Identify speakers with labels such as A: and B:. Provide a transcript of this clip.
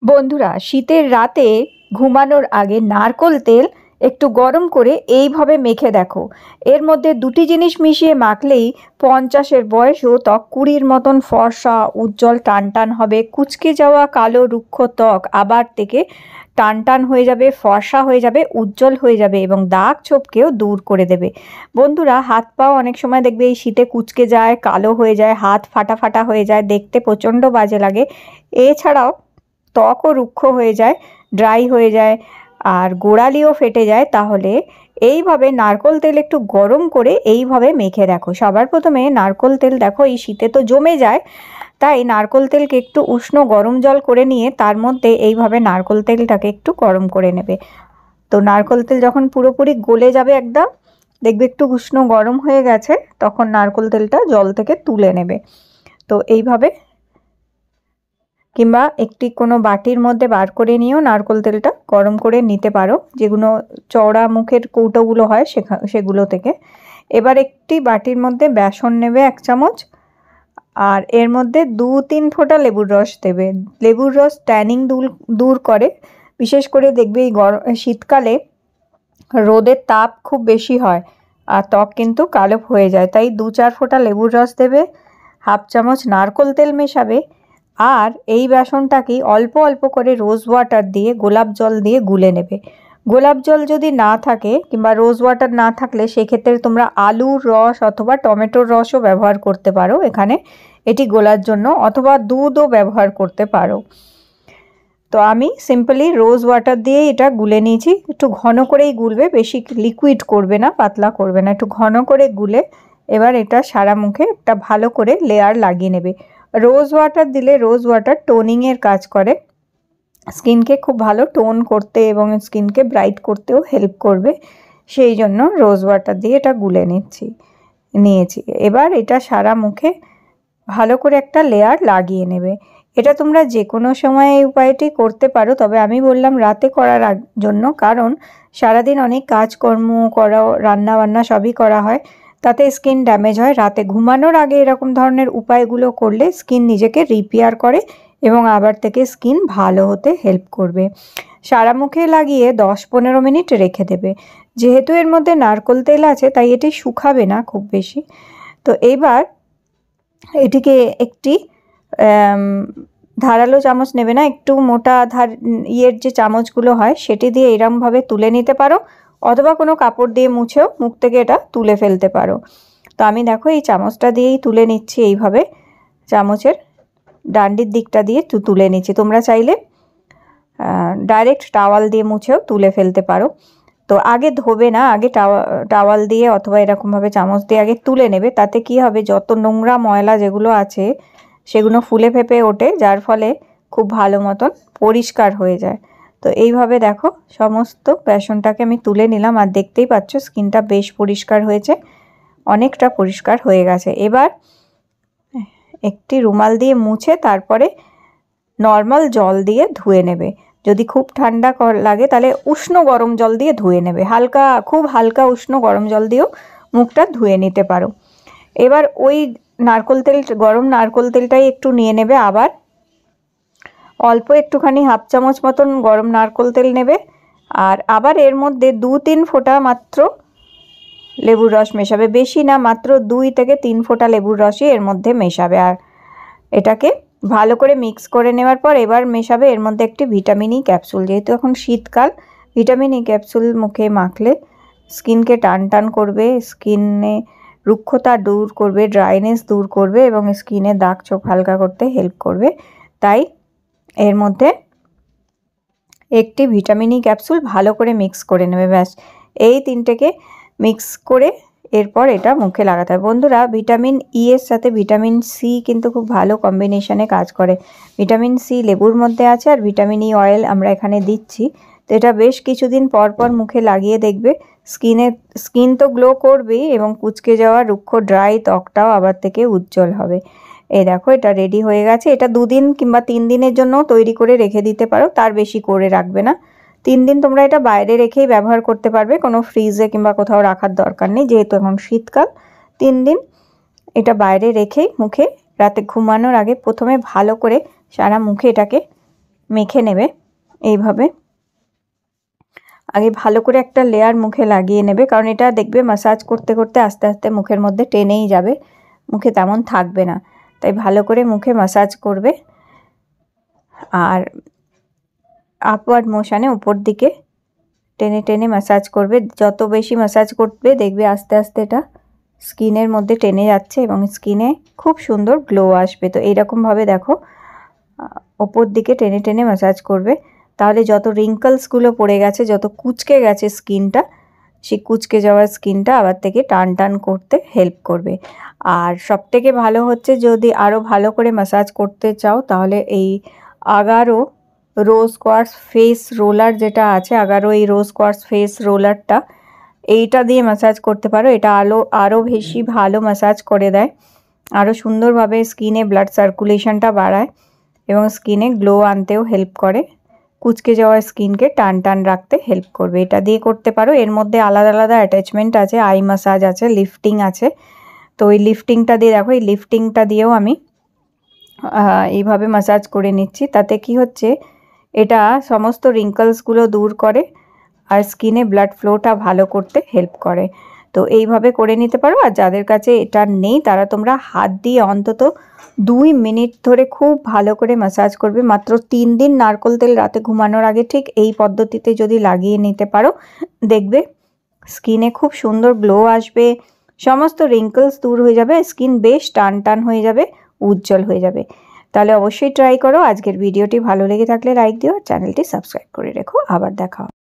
A: বন্ধুরা, শীতের রাতে ঘুমানোর আগে নারকোল তেল একটু গরম করে এইভাবে মেখে দেখো। এর মধ্যে দুটি জিনিস মিশিয়ে মাখলেই 50-এর বয়সেও ত্বক 20-র মতন ফর্সা, উজ্জ্বল, টানটান হবে। কুঁচকে যাওয়া কালো রুক্ষ ত্বক আবার থেকে টানটান হয়ে যাবে, ফর্সা হয়ে যাবে, উজ্জ্বল হয়ে যাবে এবং দাগ ছোপকেও দূর করে দেবে। বন্ধুরা, হাত পাও অনেক সময় দেখবে এই শীতে কুঁচকে যায়, কালো হয়ে যায়, হাত ফাটা ফাটা হয়ে যায়, দেখতে প্রচণ্ড বাজে লাগে। এছাড়াও ত্বকও রুক্ষ হয়ে যায়, ড্রাই হয়ে যায় আর গোড়ালিও ফেটে যায়। তাহলে এইভাবে নারকোল তেল একটু গরম করে এইভাবে মেখে দেখো। সবার প্রথমে নারকোল তেল দেখো এই শীতে তো জমে যায়, তাই নারকোল তেলকে একটু উষ্ণ গরম জল করে নিয়ে তার মধ্যে এইভাবে নারকোল তেলটাকে একটু গরম করে নেবে। তো নারকোল তেল যখন পুরোপুরি গলে যাবে একদম, দেখবে একটু উষ্ণ গরম হয়ে গেছে, তখন নারকোল তেলটা জল থেকে তুলে নেবে। তো এইভাবে কিংবা একটি কোনো বাটির মধ্যে বার করে নিয়েও নারকোল তেলটা গরম করে নিতে পারো, যেগুলো চওড়া মুখের কৌটোগুলো হয় সেগুলো থেকে। এবার একটি বাটির মধ্যে বেসন নেবে 1 চামচ, আর এর মধ্যে 2-3 ফোঁটা লেবুর রস দেবে। লেবুর রস ট্যানিং দূর করে। বিশেষ করে দেখবে এই শীতকালে রোদের তাপ খুব বেশি হয় আর ত্বক কিন্তু কালো হয়ে যায়, তাই 2-4 ফোঁটা লেবুর রস দেবে, 1/2 চামচ নারকোল তেল মেশাবে। আর এই বেসনটাকে অল্প অল্প করে রোজ ওয়াটার দিয়ে, গোলাপ জল দিয়ে গুলে নেবে। গোলাপ জল যদি না থাকে কিংবা রোজ ওয়াটার না থাকলে সেক্ষেত্রে তোমরা আলুর রস অথবা টমেটোর রসও ব্যবহার করতে পারো এখানে এটি গোলার জন্য, অথবা দুধও ব্যবহার করতে পারো। তো আমি সিম্পলি রোজ ওয়াটার দিয়ে এটা গুলে নিয়েছি। একটু ঘন করেই গুলবে, বেশি লিকুইড করবে না, পাতলা করবে না, একটু ঘন করে গুলে এবার এটা সারা মুখে একটা ভালো করে লেয়ার লাগিয়ে নেবে। রোজ ওয়াটার দিলে রোজ ওয়াটার টোনিংয়ের কাজ করে, স্কিনকে খুব ভালো টোন করতে এবং স্কিনকে ব্রাইট করতেও হেল্প করবে, সেই জন্য রোজ ওয়াটার দিয়ে এটা গুলে নিয়েছি। এবার এটা সারা মুখে ভালো করে একটা লেয়ার লাগিয়ে নেবে। এটা তোমরা যে কোনো সময় এই উপায়টি করতে পারো, তবে আমি বললাম রাতে করার জন্য, কারণ সারাদিন অনেক কাজকর্ম করা, রান্না বান্না সবই করা হয়, তাতে স্কিন ড্যামেজ হয়। রাতে ঘুমানোর আগে এরকম ধরনের উপায়গুলো করলে স্কিন নিজেকে রিপেয়ার করে এবং আবার থেকে স্কিন ভালো হতে হেল্প করবে। সারা মুখে লাগিয়ে 10-15 মিনিট রেখে দেবে। যেহেতু এর মধ্যে নারকোল তেল আছে তাই এটি শুকাবে না খুব বেশি। তো এইবার এটিকে একটি ধারালো চামচ নেবে না, একটু মোটা ইয়ের যে চামচগুলো হয় সেটি দিয়ে এরমভাবে তুলে নিতে পারো, অথবা কোনো কাপড় দিয়ে মুছেও মুখ থেকে এটা তুলে ফেলতে পারো। তো আমি দেখো এই চামচটা দিয়েই তুলে নিচ্ছি, এইভাবে চামচের ডান্ডির দিকটা দিয়ে তুলে নিচ্ছি। তোমরা চাইলে ডাইরেক্ট টাওয়াল দিয়ে মুছেও তুলে ফেলতে পারো। তো আগে ধোবে না, আগে টাওয়াল দিয়ে অথবা এরকমভাবে চামচ দিয়ে আগে তুলে নেবে। তাতে কি হবে, যত নোংরা ময়লা যেগুলো আছে সেগুলো ফুলে ফেপে ওঠে, যার ফলে খুব ভালো মতন পরিষ্কার হয়ে যায়। তো এইভাবে দেখো সমস্ত বেসনটাকে আমি তুলে নিলাম, আর দেখতেই পাচ্ছ স্কিনটা বেশ পরিষ্কার হয়েছে, অনেকটা পরিষ্কার হয়ে গেছে। এবার একটি রুমাল দিয়ে মুছে তারপরে নর্মাল জল দিয়ে ধুয়ে নেবে। যদি খুব ঠান্ডা লাগে তাহলে উষ্ণ গরম জল দিয়ে ধুয়ে নেবে, খুব হালকা উষ্ণ গরম জল দিয়েও মুখটা ধুয়ে নিতে পারো। এবার ওই গরম নারকোল তেলটাই একটু নিয়ে নেবে, আবার অল্প একটুখানি 1/2 চামচ মতন গরম নারকোল তেল নেবে, আর আবার এর মধ্যে 2-3 ফোঁটা মাত্র লেবুর রস মেশাবে, বেশি না, মাত্র 2-3 ফোঁটা লেবুর রসই এর মধ্যে মেশাবে। আর এটাকে ভালো করে মিক্স করে নেওয়ার পর এবার মেশাবে এর মধ্যে একটি ভিটামিন ই ক্যাপসুল। যেহেতু এখন শীতকাল, ভিটামিন ই ক্যাপসুল মুখে মাখলে স্কিনকে টান টান করবে, স্কিনে রুক্ষতা দূর করবে, ড্রাইনেস দূর করবে এবং স্কিনে দাগ ছোপ হালকা করতে হেল্প করবে। তাই এর মধ্যে একটি ভিটামিন ই ক্যাপসুল ভালো করে মিক্স করে নেবে। ব্যাস এই 3টেকে মিক্স করে এরপর এটা মুখে লাগাতে হবে। বন্ধুরা, ভিটামিন ই এর সাথে ভিটামিন সি কিন্তু খুব ভালো কম্বিনেশনে কাজ করে। ভিটামিন সি লেবুর মধ্যে আছে আর ভিটামিন ই অয়েল আমরা এখানে দিচ্ছি। তো এটা বেশ কিছুদিন পর পর মুখে লাগিয়ে দেখবে স্কিন তো গ্লো করবেই এবং কুঁচকে যাওয়া রুক্ষ ড্রাই ত্বকটাও আবার থেকে উজ্জ্বল হবে। এই দেখো এটা রেডি হয়ে গেছে। এটা 2 দিন কিংবা 3 দিনের জন্য তৈরি করে রেখে দিতে পারো, তার বেশি করে রাখবে না। 3 দিন তোমরা এটা বাইরে রেখেই ব্যবহার করতে পারবে, কোনো ফ্রিজে কিংবা কোথাও রাখার দরকার নেই, যেহেতু এখন শীতকাল। 3 দিন এটা বাইরে রেখেই মুখে রাতে ঘুমানোর আগে প্রথমে ভালো করে সারা মুখে এটাকে মেখে নেবে এইভাবে। আগে ভালো করে একটা লেয়ার মুখে লাগিয়ে নেবে, কারণ এটা দেখবে ম্যাসাজ করতে করতে আস্তে আস্তে মুখের মধ্যে টেনেই যাবে, মুখে তেমন থাকবে না। তাই ভালো করে মুখে ম্যাসাজ করবে আর আপওয়ার্ড মোশনে উপর দিকে টেনে টেনে ম্যাসাজ করবে। যত বেশি ম্যাসাজ করবে দেখবে আস্তে আস্তে এটা স্কিনের মধ্যে টেনে যাচ্ছে এবং স্কিনে খুব সুন্দর গ্লো আসবে। তো এইরকমভাবে দেখো ওপর দিকে টেনে টেনে ম্যাসাজ করবে, তাহলে যত রিঙ্কলসগুলো পড়ে গেছে, যত কুঁচকে গেছে স্কিনটা, সেই কুঁচকে যাওয়া স্কিনটা আবার থেকে টান টান করতে হেল্প করবে। আর সবথেকে ভালো হচ্ছে যদি আরও ভালো করে ম্যাসাজ করতে চাও তাহলে এই আগারো রোজ কোয়ার্টজ ফেস রোলার যেটা আছে, আগারো এই রোজ কোয়ার্টজ ফেস রোলারটা, এইটা দিয়ে ম্যাসাজ করতে পারো। এটা আরও বেশি ভালো ম্যাসাজ করে দেয়, আরও সুন্দরভাবে স্কিনে ব্লাড সার্কুলেশনটা বাড়ায় এবং স্কিনে গ্লো আনতেও হেল্প করে, কুচকে যাওয়া স্কিনকে টান টান রাখতে হেল্প করবে। এটা দিয়ে করতে পারো। এর মধ্যে আলাদা আলাদা অ্যাটাচমেন্ট আছে, আই ম্যাসাজ আছে, লিফটিং আছে। তো ওই লিফটিংটা দিয়ে দেখো, এই লিফটিংটা দিয়েও আমি এইভাবে ম্যাসাজ করে নিচ্ছি। তাতে কি হচ্ছে, এটা সমস্ত রিঙ্কলসগুলো দূর করে আর স্কিনে ব্লাড ফ্লোটা ভালো করতে হেল্প করে। তো এইভাবে করে নিতে পারো। আর যাদের কাছে এটা নেই তারা তোমরা হাত দিয়ে অন্তত 2 মিনিট ধরে খুব ভালো করে ম্যাসাজ করবে। মাত্র 3 দিন নারকেল তেল রাতে ঘুমানোর আগে ঠিক এই পদ্ধতিতে যদি লাগিয়ে নিতে পারো, দেখবে স্কিনে খুব সুন্দর গ্লো আসবে, সমস্ত রিঙ্কলস দূর হয়ে যাবে, স্কিন বেশ টান টান হয়ে যাবে, উজ্জ্বল হয়ে যাবে। তাহলে অবশ্যই ট্রাই করো। আজকের ভিডিওটি ভালো লেগে থাকলে লাইক দিও আর চ্যানেলটি সাবস্ক্রাইব করে রেখো। আবার দেখা হবে।